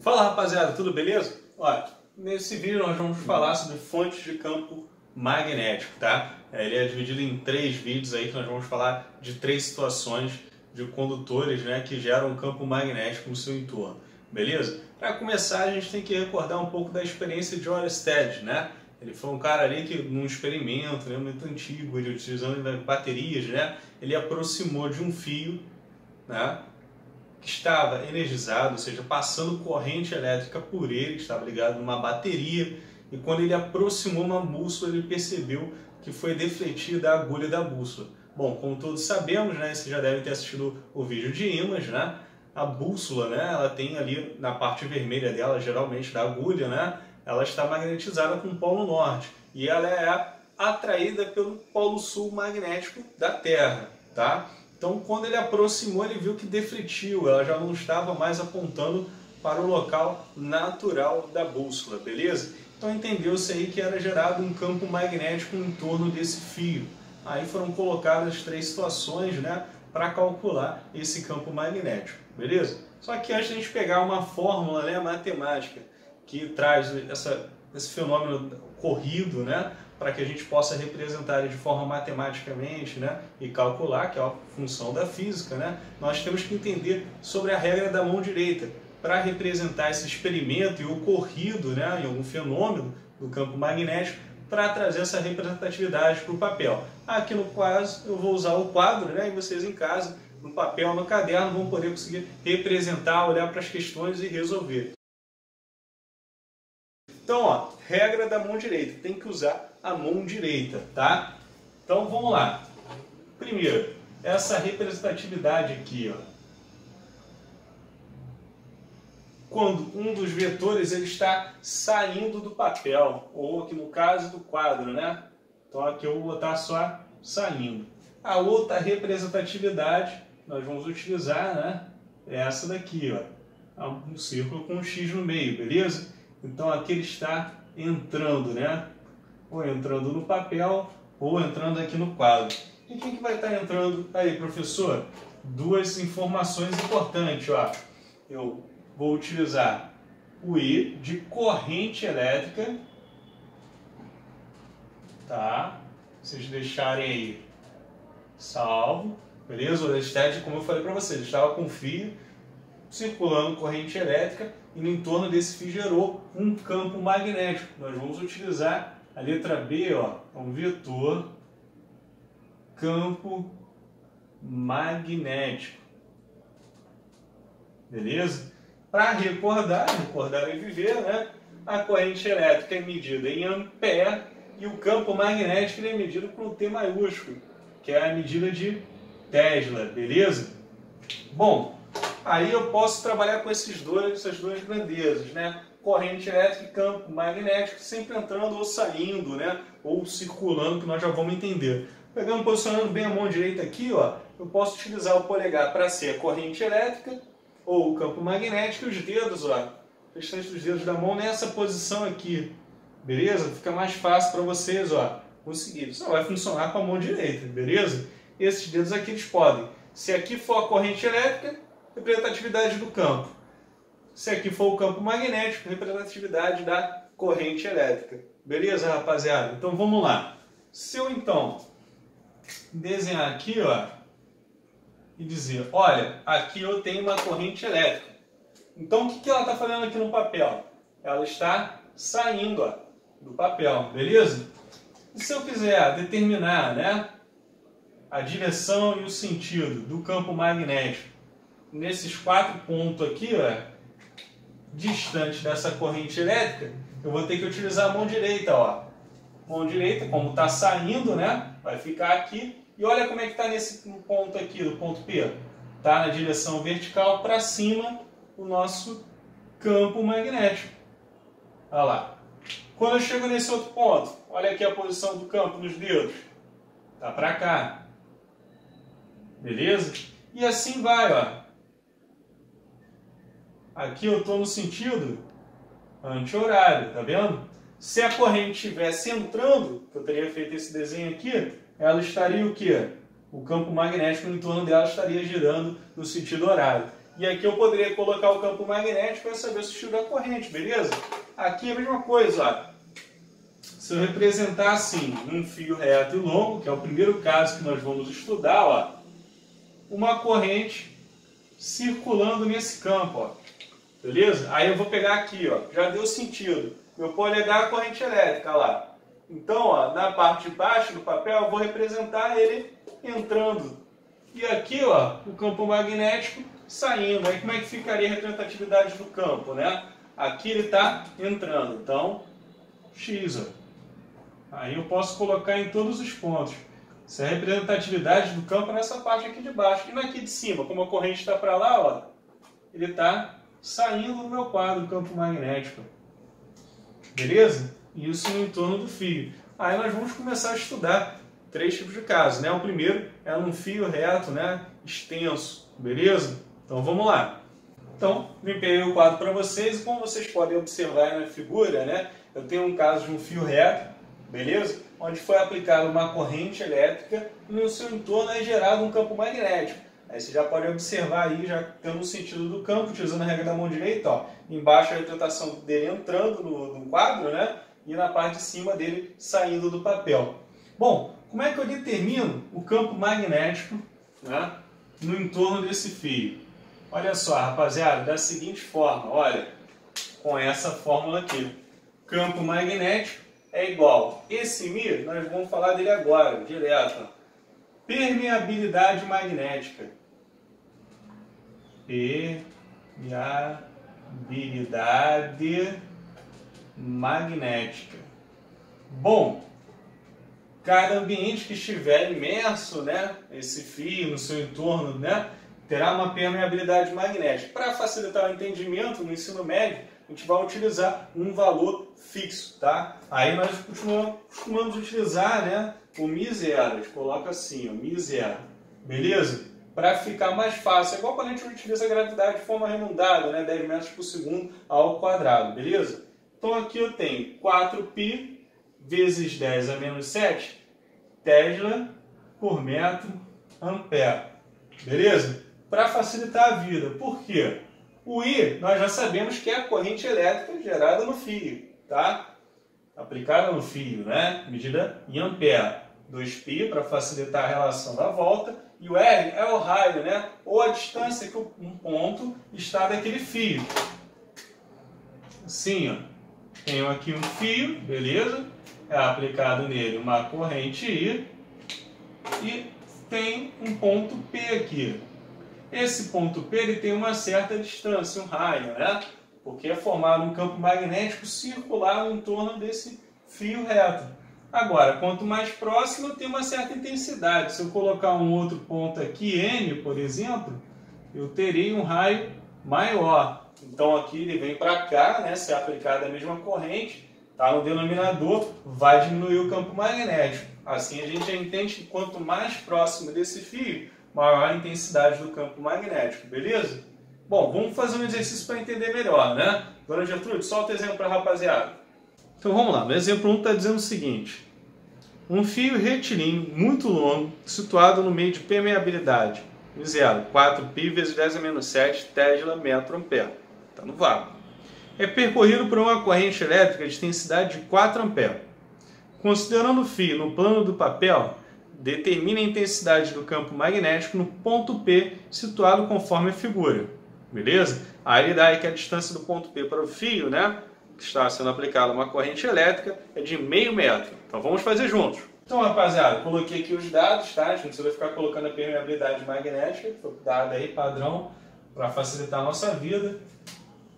Fala rapaziada, tudo beleza? Olha, nesse vídeo nós vamos falar sobre fontes de campo magnético, tá? Ele é dividido em 3 vídeos aí que nós vamos falar de 3 situações de condutores, né, que geram um campo magnético no seu entorno, beleza? Para começar, a gente tem que recordar um pouco da experiência de Oersted, né? Ele foi um cara ali que, num experimento, né, muito antigo, ele utilizando baterias, né, ele aproximou de um fio, né, que estava energizado, ou seja, passando corrente elétrica por ele, que estava ligado numa bateria, e quando ele aproximou uma bússola, ele percebeu que foi defletida a agulha da bússola. Bom, como todos sabemos, né, vocês já devem ter assistido o vídeo de ímãs, né, a bússola, né, ela tem ali na parte vermelha dela, geralmente da agulha, né, ela está magnetizada com o polo norte, e ela é atraída pelo polo sul magnético da Terra, tá? Então, quando ele aproximou, ele viu que defletiu, ela já não estava mais apontando para o local natural da bússola, beleza? Então, entendeu-se aí que era gerado um campo magnético em torno desse fio. Aí foram colocadas 3 situações, né, para calcular esse campo magnético, beleza? Só que antes de a gente pegar uma fórmula, né, matemática que traz esse fenômeno corrido, né, para que a gente possa representar ele de forma matematicamente, né, e calcular, que é a função da física, né, nós temos que entender sobre a regra da mão direita, para representar esse experimento e o ocorrido, né, em algum fenômeno do campo magnético, para trazer essa representatividade para o papel. Aqui no caso eu vou usar o quadro, né, e vocês em casa, no papel, no caderno, vão poder conseguir representar, olhar para as questões e resolver. Então, ó, regra da mão direita, tem que usar a mão direita, tá? Então, vamos lá. Primeiro, essa representatividade aqui, ó. Quando um dos vetores ele está saindo do papel, ou aqui no caso do quadro, né? Então, aqui eu vou botar só saindo. A outra representatividade, nós vamos utilizar, né? É essa daqui, ó. Um círculo com um X no meio, beleza? Então aqui ele está entrando, né? Ou entrando no papel, ou entrando aqui no quadro. E quem que vai estar entrando aí, professor? 2 informações importantes, ó. Eu vou utilizar o I de corrente elétrica, tá? Vocês deixarem aí salvo, beleza? O Oersted, como eu falei para vocês, estava com fio circulando corrente elétrica e no entorno desse fio gerou um campo magnético. Nós vamos utilizar a letra B, ó, um vetor campo magnético. Beleza? Para recordar e viver, né? A corrente elétrica é medida em ampere e o campo magnético é medido com o T maiúsculo, que é a medida de Tesla, beleza? Bom, aí eu posso trabalhar com essas duas grandezas, né? Corrente elétrica e campo magnético, sempre entrando ou saindo, né? Ou circulando, que nós já vamos entender. Pegando, posicionando bem a mão direita aqui, ó, eu posso utilizar o polegar para ser a corrente elétrica ou o campo magnético e os dedos, ó, o restante dos dedos da mão nessa posição aqui, beleza? Fica mais fácil para vocês, ó, conseguir. Só vai funcionar com a mão direita, beleza? Esses dedos aqui eles podem, se aqui for a corrente elétrica, representatividade do campo. Se aqui for o campo magnético, representatividade da corrente elétrica. Beleza, rapaziada? Então vamos lá. Se eu então desenhar aqui, ó, e dizer, olha, aqui eu tenho uma corrente elétrica. Então o que ela está fazendo aqui no papel? Ela está saindo, ó, do papel, beleza? E se eu quiser determinar, né, a direção e o sentido do campo magnético nesses 4 pontos aqui, ó, distante dessa corrente elétrica, eu vou ter que utilizar a mão direita, ó. Mão direita, como está saindo, né, vai ficar aqui. E olha como é que está nesse ponto aqui, do ponto P. Está na direção vertical para cima o nosso campo magnético. Olha lá. Quando eu chego nesse outro ponto, olha aqui a posição do campo nos dedos. Está para cá. Beleza? E assim vai, ó. Aqui eu estou no sentido anti-horário, tá vendo? Se a corrente estivesse entrando, que eu teria feito esse desenho aqui, ela estaria o quê? O campo magnético em torno dela estaria girando no sentido horário. E aqui eu poderia colocar o campo magnético para saber o sentido da corrente, beleza? Aqui é a mesma coisa, ó. Se eu representar assim, um fio reto e longo, que é o primeiro caso que nós vamos estudar, ó, uma corrente circulando nesse campo, ó, beleza? Aí eu vou pegar aqui, ó, já deu sentido. Meu polegar é a corrente elétrica lá. Então, ó, na parte de baixo do papel, eu vou representar ele entrando. E aqui, ó, o campo magnético saindo. Aí como é que ficaria a representatividade do campo, né? Aqui ele está entrando, então X, ó. Aí eu posso colocar em todos os pontos. Essa é a representatividade do campo nessa parte aqui de baixo. E naqui de cima, como a corrente está para lá, ó, ele está saindo do meu quadro, o campo magnético. Beleza? Isso no entorno do fio. Aí nós vamos começar a estudar 3 tipos de casos, né? O primeiro é num fio reto, né? Extenso. Beleza? Então vamos lá. Então, limpei o quadro para vocês e como vocês podem observar aí na figura, né? Eu tenho um caso de um fio reto, beleza? Onde foi aplicada uma corrente elétrica e no seu entorno é gerado um campo magnético. Aí você já pode observar aí, já tendo o sentido do campo, utilizando a regra da mão direita, ó. Embaixo a representação dele entrando no quadro, né? E na parte de cima dele saindo do papel. Bom, como é que eu determino o campo magnético, né, no entorno desse fio? Olha só, rapaziada, da seguinte forma, olha, com essa fórmula aqui. Campo magnético é igual. Esse μ, nós vamos falar dele agora, direto. Permeabilidade magnética. Permeabilidade magnética. Bom, cada ambiente que estiver imerso, né, esse fio no seu entorno, né, terá uma permeabilidade magnética. Para facilitar o entendimento no ensino médio, a gente vai utilizar um valor fixo, tá? Aí nós costumamos utilizar, né, o μ0. A gente coloca assim, ó, μ0. Beleza? Para ficar mais fácil. É igual quando a gente utiliza a gravidade de forma arredondada, né, 10 metros por segundo ao quadrado, beleza? Então aqui eu tenho 4π vezes 10 a menos 7 Tesla por metro ampere. Beleza? Para facilitar a vida. Por quê? O I, nós já sabemos que é a corrente elétrica gerada no fio, tá? Aplicada no fio, né? Medida em ampere. 2π para facilitar a relação da volta. E o R é o raio, né? Ou a distância que um ponto está daquele fio. Assim, ó. Tenho aqui um fio, beleza? É aplicado nele uma corrente I. E tem um ponto P aqui. Esse ponto P ele tem uma certa distância, um raio, né? Porque é formado um campo magnético circular no entorno desse fio reto. Agora, quanto mais próximo, eu tenho uma certa intensidade. Se eu colocar um outro ponto aqui, N, por exemplo, eu terei um raio maior. Então aqui ele vem para cá, né? Se aplicar a mesma corrente, tá no denominador, vai diminuir o campo magnético. Assim a gente já entende que quanto mais próximo desse fio, maior a intensidade do campo magnético, beleza? Bom, vamos fazer um exercício para entender melhor, né? Dona Gertrude, solta o exemplo para a rapaziada. Então vamos lá, no exemplo 1 está dizendo o seguinte. Um fio retilíneo muito longo, situado no meio de permeabilidade, zero, 4π vezes 10 a menos 7 Tesla metro ampere. Está no vácuo. É percorrido por uma corrente elétrica de intensidade de 4 ampere. Considerando o fio no plano do papel, determine a intensidade do campo magnético no ponto P, situado conforme a figura. Beleza? Aí ele dá aí que a distância do ponto P para o fio, né, que está sendo aplicada uma corrente elétrica, é de meio metro. Então vamos fazer juntos. Então, rapaziada, coloquei aqui os dados, tá? A gente precisa ficar colocando a permeabilidade magnética, que foi dado aí, padrão, para facilitar a nossa vida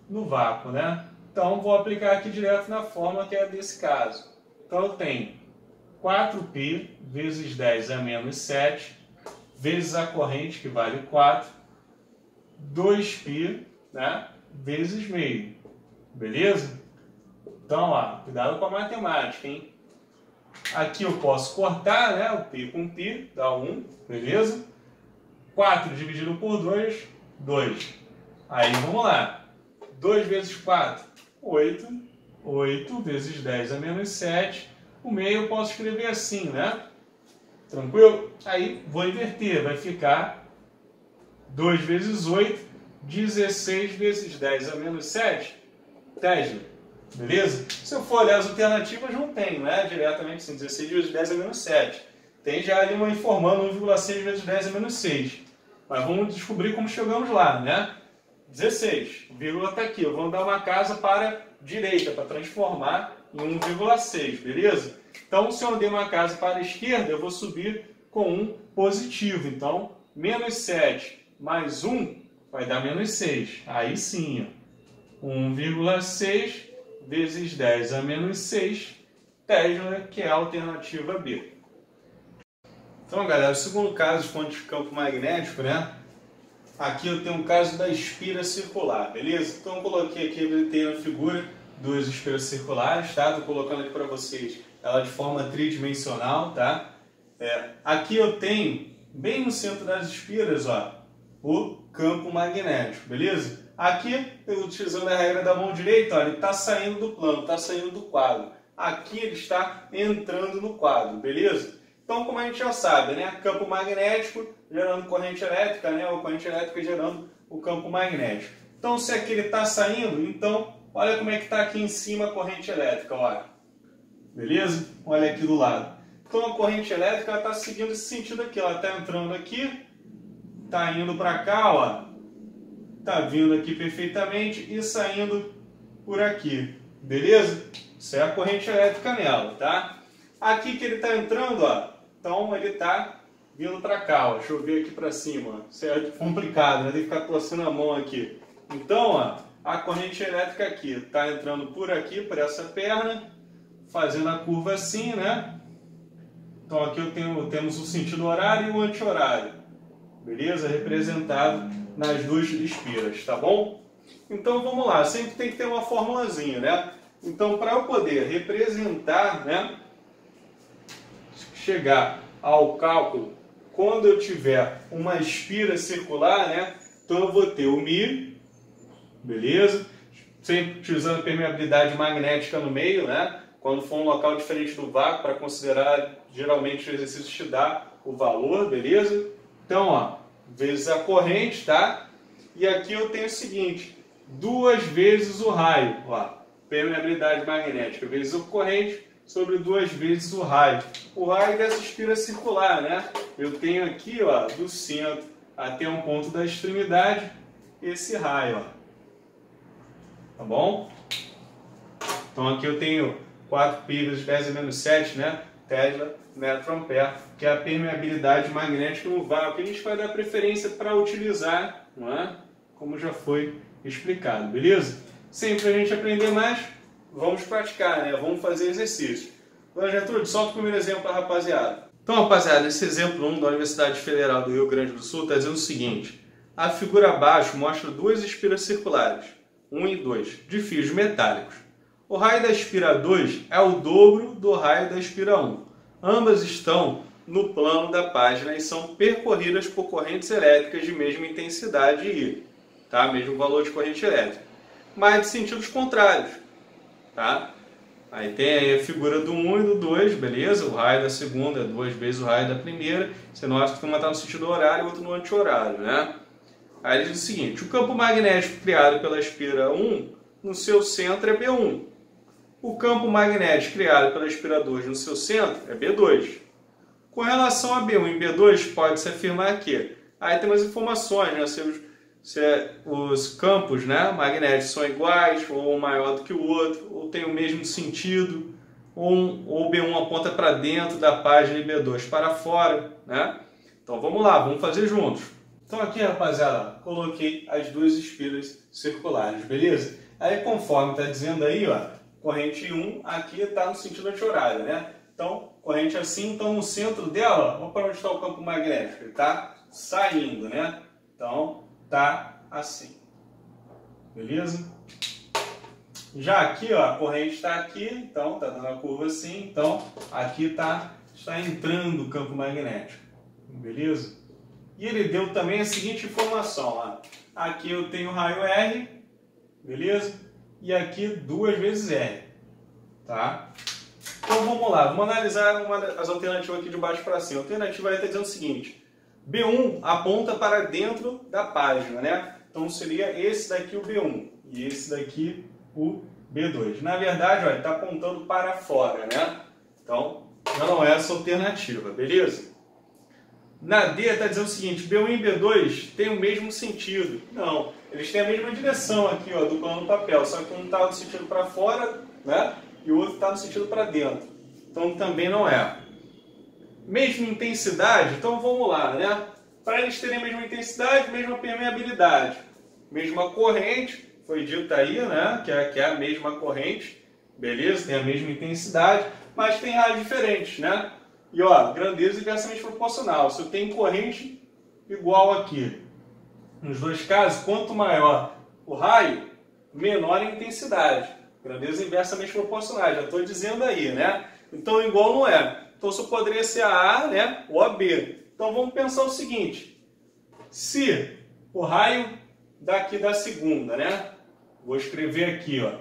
no vácuo, né? Então, vou aplicar aqui direto na fórmula que é desse caso. Então, eu tenho 4π vezes 10 a menos 7, vezes a corrente, que vale 4, 2π, né, vezes meio. Beleza? Então, ó, cuidado com a matemática, hein? Aqui eu posso cortar, né, o π com π, dá 1, beleza? 4 dividido por 2, 2. Aí, vamos lá. 2 vezes 4, 8. 8 vezes 10 a menos 7. O meio eu posso escrever assim, né? Tranquilo? Aí, vou inverter. Vai ficar 2 vezes 8, 16 vezes 10 a menos 7 Tesla. Beleza? Se eu for olhar as alternativas, não tem, né? Diretamente assim, 16 vezes 10 a menos 7. Tem já ali uma informando 1,6 vezes 10 a menos 6. Mas vamos descobrir como chegamos lá, né? 16, o vírgula está aqui. Eu vou dar uma casa para a direita, para transformar em 1,6, beleza? Então, se eu dei uma casa para a esquerda, eu vou subir com um positivo. Então, menos 7 mais 1 vai dar menos 6. Aí sim, ó. 1,6 vezes 10 a menos 6 Tesla, que é a alternativa B. Então, galera, o segundo caso de fonte de campo magnético, né? Aqui eu tenho um caso da espira circular, beleza? Então eu coloquei aqui, ele tem a figura duas espiras circulares, tá? Estou colocando aqui para vocês ela de forma tridimensional, tá? Aqui eu tenho, bem no centro das espiras, ó, o campo magnético, beleza? Aqui, eu utilizando a regra da mão direita, ó, ele está saindo do plano, está saindo do quadro. Aqui ele está entrando no quadro, beleza? Então, como a gente já sabe, né? Campo magnético gerando corrente elétrica, né? Ou corrente elétrica gerando o campo magnético. Então, se aqui ele está saindo, então, olha como é que está aqui em cima a corrente elétrica, olha. Beleza? Olha aqui do lado. Então, a corrente elétrica está seguindo esse sentido aqui, ela está entrando aqui, está indo para cá, ó. Está vindo aqui perfeitamente e saindo por aqui, beleza? Isso é a corrente elétrica nela, tá? Aqui que ele está entrando, ó, então ele está vindo para cá, ó. Deixa eu ver aqui para cima, ó. Isso é complicado, né? Tem que ficar torcendo a mão aqui. Então, ó, a corrente elétrica aqui está entrando por aqui, por essa perna, fazendo a curva assim, né? Então aqui temos o sentido horário e o anti-horário, beleza? Representado nas duas espiras, tá bom? Então vamos lá, sempre tem que ter uma formulazinha, né? Então para eu poder representar, né, chegar ao cálculo, quando eu tiver uma espira circular, né, então eu vou ter o μ, beleza? Sempre utilizando a permeabilidade magnética no meio, né? Quando for um local diferente do vácuo, para considerar, geralmente o exercício te dá o valor, beleza? Então, ó, vezes a corrente, tá? E aqui eu tenho o seguinte, 2 vezes o raio, ó, permeabilidade magnética, vezes a corrente sobre 2 vezes o raio. O raio dessa espira circular, né? Eu tenho aqui, ó, do centro até um ponto da extremidade, esse raio, ó. Tá bom? Então aqui eu tenho 4π vezes 10 a menos 7, né? Tesla, metro ampere, que é a permeabilidade magnética no vácuo, que a gente vai dar preferência para utilizar, não é? Como já foi explicado, beleza? Sempre para a gente aprender mais, vamos praticar, né? Vamos fazer exercício. Dona Gertrude, solta o primeiro exemplo para a rapaziada. Então, rapaziada, esse exemplo 1 da Universidade Federal do Rio Grande do Sul está dizendo o seguinte: a figura abaixo mostra duas espiras circulares, 1 e 2, de fios metálicos. O raio da espira 2 é o dobro do raio da espira 1. Ambas estão no plano da página e são percorridas por correntes elétricas de mesma intensidade I, tá? Mesmo valor de corrente elétrica, mas de sentidos contrários, tá? Aí tem aí a figura do 1 e do 2, beleza? O raio da segunda é 2 vezes o raio da primeira. Você nota que uma está no sentido horário e outra no anti-horário, né? Aí ele diz o seguinte: o campo magnético criado pela espira 1 no seu centro é B1. O campo magnético criado pela espira 2 no seu centro é B2. Com relação a B1 e B2, pode-se afirmar que aí tem umas informações, né? Se os campos, né, magnéticos são iguais, ou um maior do que o outro, ou tem o mesmo sentido, ou B1 aponta para dentro da página e B2 para fora, né? Então vamos lá, vamos fazer juntos. Então aqui, rapaziada, coloquei as duas espiras circulares, beleza? Aí conforme está dizendo aí, ó, corrente 1 aqui está no sentido anti-horário, né? Então, corrente assim, então no centro dela, olha para onde está o campo magnético, ele está saindo, né? Então, tá assim, beleza? Já aqui, ó, a corrente está aqui, então tá dando a curva assim, então aqui está entrando o campo magnético, beleza? E ele deu também a seguinte informação, ó, aqui eu tenho raio R, beleza? E aqui 2 vezes R, tá? Então vamos lá, vamos analisar as alternativas aqui de baixo para cima. A alternativa aí está dizendo o seguinte: B1 aponta para dentro da página, né? Então seria esse daqui o B1 e esse daqui o B2. Na verdade, ele está apontando para fora, né? Então, já não é essa alternativa, beleza? Na D está dizendo o seguinte, B1 e B2 têm o mesmo sentido. Não, eles têm a mesma direção aqui, ó, do plano no papel, só que um está no sentido para fora, né? E o outro está no sentido para dentro. Então também não é. Mesma intensidade, então vamos lá, né? Para eles terem a mesma intensidade, mesma permeabilidade, mesma corrente, foi dito aí, né? Que é a mesma corrente, beleza? Tem a mesma intensidade, mas tem raios diferentes, né? E ó, grandeza inversamente proporcional. Se eu tenho corrente igual aqui, nos dois casos, quanto maior o raio, menor a intensidade. Grandeza inversamente proporcional, já estou dizendo aí, né? Então igual não é. Então só poderia ser a A, né? Ou a B. Então vamos pensar o seguinte. Se o raio daqui da segunda, né? Vou escrever aqui, ó.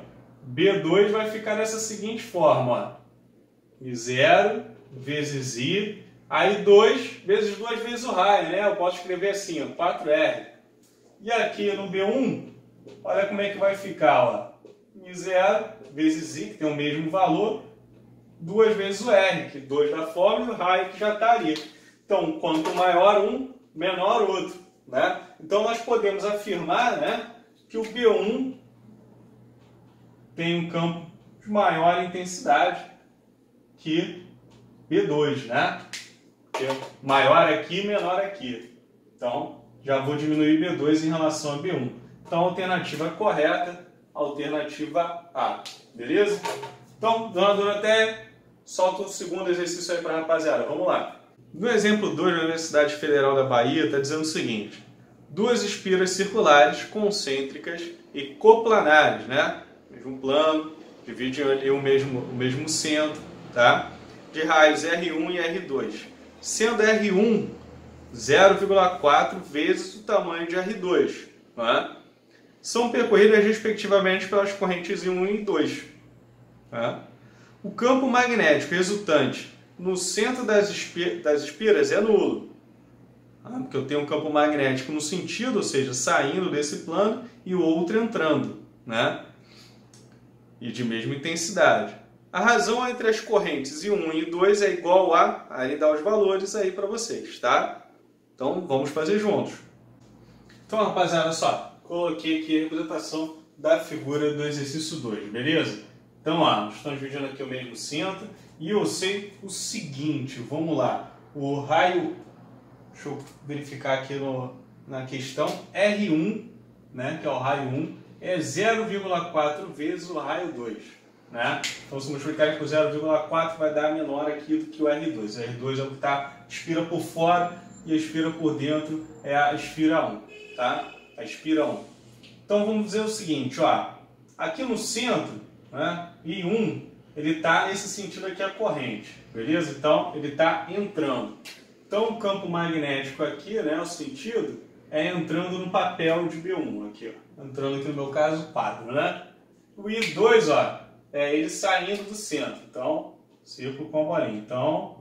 B2 vai ficar dessa seguinte forma, ó. I0 vezes I, aí 2 vezes 2 vezes o raio, né? Eu posso escrever assim, ó, 4R. E aqui no B1, olha como é que vai ficar, ó. I0 vezes I, que tem o mesmo valor, 2 vezes o R, que 2 da forma e o raio que já está ali. Então, quanto maior um, menor o outro, né? Então, nós podemos afirmar, né, que o B1 tem um campo de maior intensidade que B2, né? Que é maior aqui, menor aqui. Então, já vou diminuir B2 em relação a B1. Então, a alternativa correta, alternativa A. Beleza? Então, dona Doroteia, solta o segundo exercício aí para a rapaziada. Vamos lá. No exemplo 2 da Universidade Federal da Bahia, está dizendo o seguinte. Duas espiras circulares, concêntricas e coplanares, né? Mesmo plano, dividem ali o mesmo centro, tá? De raios R1 e R2. Sendo R1 0,4 vezes o tamanho de R2. Tá? São percorridas respectivamente pelas correntes I1 e I2. Tá? O campo magnético resultante no centro das espiras é nulo. Tá? Porque eu tenho um campo magnético no sentido, ou seja, saindo desse plano e o outro entrando. Né? E de mesma intensidade. A razão entre as correntes I1 e I2 é igual a... Aí ele dá os valores aí para vocês, tá? Então, vamos fazer juntos. Então, rapaziada, olha só. Coloquei aqui a representação da figura do exercício 2, beleza? Então, ó, nós estamos dividindo aqui o mesmo centro. E eu sei o seguinte, vamos lá. O raio... Deixa eu verificar aqui na questão. R1, né, que é o raio 1, é 0,4 vezes o raio 2. Né? Então, se multiplicar por 0,4 vai dar menor aqui do que o R2. O R2 é o que está espira por fora e a espira por dentro é a espira 1. Tá? A espira 1. Então, vamos dizer o seguinte, ó, aqui no centro, né, I1, ele está nesse sentido aqui a corrente, beleza? Então, ele está entrando. Então, o campo magnético aqui, né, o sentido, é entrando no papel de B1, aqui, ó, entrando aqui no meu caso, 4, né? O I2, ó, é ele saindo do centro. Então, círculo com a bolinha. Então,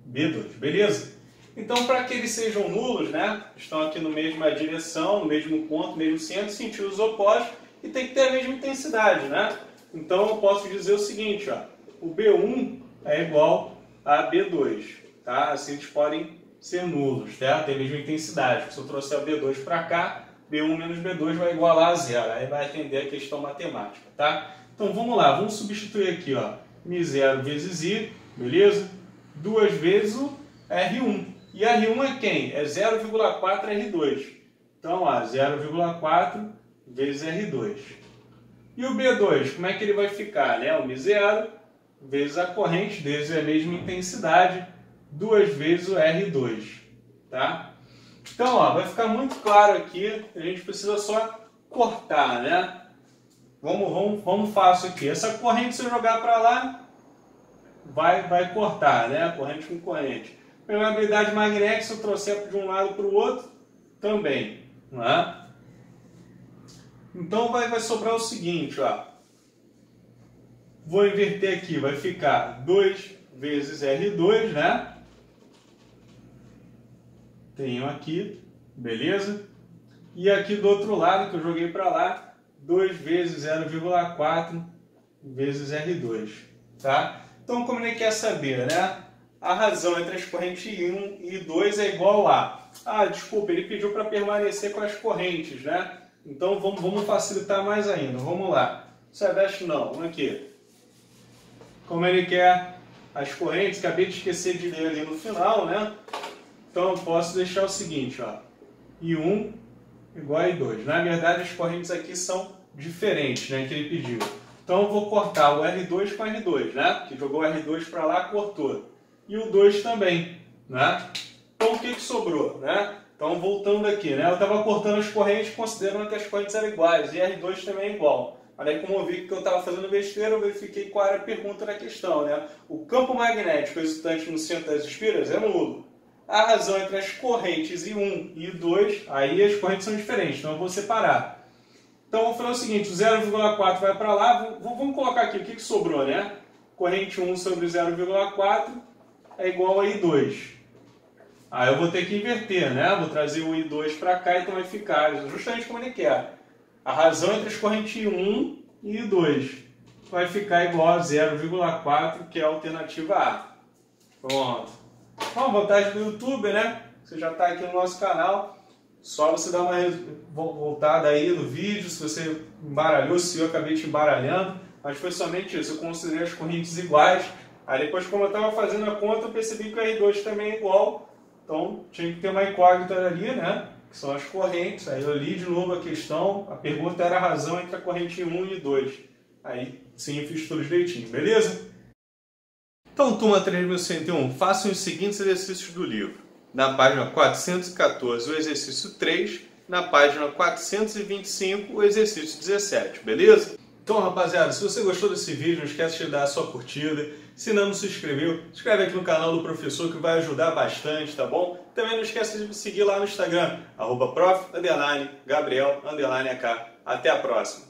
B2, beleza? Então, para que eles sejam nulos, né? Estão aqui na mesma direção, no mesmo ponto, no mesmo centro, sentidos opostos, e tem que ter a mesma intensidade, né? Então, eu posso dizer o seguinte, ó. O B1 é igual a B2, tá? Assim, eles podem ser nulos, tá? Tem a mesma intensidade. Se eu trouxer o B2 para cá, B1 menos B2 vai igualar a zero. Aí vai atender a questão matemática, tá? Então vamos lá, vamos substituir aqui, ó, Mi0 vezes I, beleza? 2 vezes o R1. E R1 é quem? É 0,4 R2. Então, ó, 0,4 vezes R2. E o B2, como é que ele vai ficar? Né? O Mi0 vezes a corrente, vezes a mesma intensidade, 2 vezes o R2. Tá? Então, ó, vai ficar muito claro aqui, a gente precisa só cortar, né? Vamos fácil aqui. Essa corrente, se eu jogar para lá, vai cortar, né? Corrente com corrente. Permeabilidade magnética, se eu trouxer de um lado para o outro, também. Né? Então vai sobrar o seguinte, ó. Vou inverter aqui, vai ficar 2 vezes R2, né? Tenho aqui, beleza? E aqui do outro lado, que eu joguei para lá, 2 vezes 0,4 vezes R2, tá? Então, como ele quer saber, né? A razão entre as correntes 1 e 2 é igual a... Ah, desculpa, ele pediu para permanecer com as correntes, né? Então, vamos facilitar mais ainda. Vamos lá. Sebastião, não. Vamos aqui. Como ele quer as correntes, acabei de esquecer de ler ali no final, né? Então, eu posso deixar o seguinte, ó. I1 igual a I2. Na verdade, as correntes aqui são diferentes, né? Que ele pediu. Então, eu vou cortar o R2 com R2, né? Que jogou o R2 para lá, cortou. E o 2 também, né? Então, o que sobrou, né? Então, voltando aqui, né? Eu estava cortando as correntes, considerando que as correntes eram iguais. E R2 também é igual. Mas aí, como eu vi que eu estava fazendo besteira, eu verifiquei qual era a pergunta da questão, né? O campo magnético resultante no centro das espiras é nulo. A razão entre as correntes I1 e I2, aí as correntes são diferentes, então eu vou separar. Então, eu vou fazer o seguinte, o 0,4 vai para lá, vamos colocar aqui o que sobrou, né? Corrente 1 sobre 0,4 é igual a I2. Aí eu vou ter que inverter, né? Vou trazer o I2 para cá, então vai ficar justamente como ele quer. A razão entre as correntes I1 e I2 vai ficar igual a 0,4, que é a alternativa A. Pronto. Então, a vantagem do YouTube, né? Você já está aqui no nosso canal. Só você dar uma voltada aí no vídeo, se você embaralhou, se eu acabei te embaralhando. Mas foi somente isso, eu considerei as correntes iguais. Aí depois, como eu estava fazendo a conta, eu percebi que o R2 também é igual. Então, tinha que ter uma incógnita ali, né? Que são as correntes. Aí eu li de novo a questão. A pergunta era a razão entre a corrente 1 e 2. Aí, sim, eu fiz tudo direitinho, beleza? Então, turma 3101, façam os seguintes exercícios do livro. Na página 414, o exercício 3. Na página 425, o exercício 17, beleza? Então, rapaziada, se você gostou desse vídeo, não esquece de dar a sua curtida. Se ainda não se inscreveu, se inscreve aqui no canal do professor que vai ajudar bastante, tá bom? Também não esquece de me seguir lá no Instagram, @prof_gabriel_ak. Até a próxima!